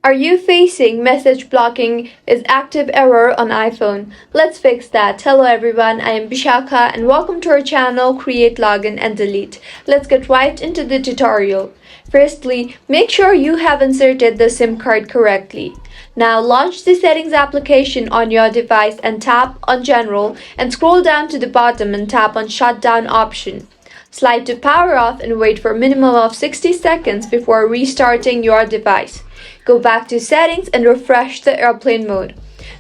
Are you facing message blocking is active error on iPhone? Let's fix that. Hello everyone, I am Bishakha and welcome to our channel Create, Login and Delete. Let's get right into the tutorial. Firstly, make sure you have inserted the SIM card correctly. Now launch the settings application on your device and tap on General and scroll down to the bottom and tap on Shutdown option. Slide to power off and wait for a minimum of 60 seconds before restarting your device. Go back to settings and refresh the airplane mode.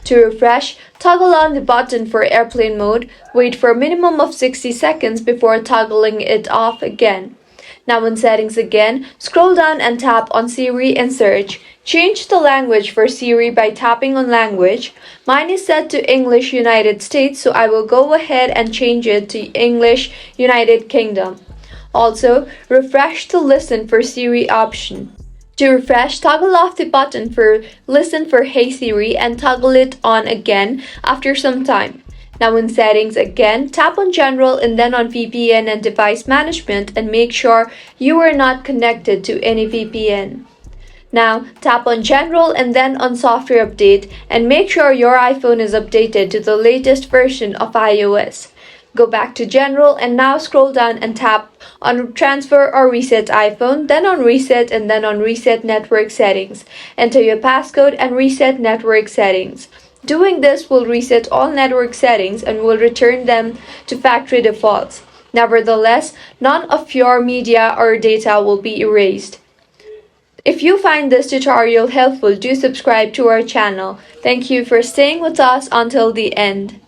To refresh, toggle on the button for airplane mode. Wait for a minimum of 60 seconds before toggling it off again. Now in settings again, scroll down and tap on Siri and search. Change the language for Siri by tapping on language. Mine is set to English United States, so I will go ahead and change it to English United Kingdom. Also, refresh to listen for Siri option. To refresh, toggle off the button for Listen for Hey Siri and toggle it on again after some time. Now in settings again, tap on General and then on VPN and Device Management and make sure you are not connected to any VPN. Now tap on General and then on Software Update and make sure your iPhone is updated to the latest version of iOS. Go back to General and now scroll down and tap on Transfer or Reset iPhone, then on Reset and then on Reset Network Settings. Enter your passcode and reset network settings. Doing this will reset all network settings and will return them to factory defaults. Nevertheless, none of your media or data will be erased. If you find this tutorial helpful, do subscribe to our channel. Thank you for staying with us until the end.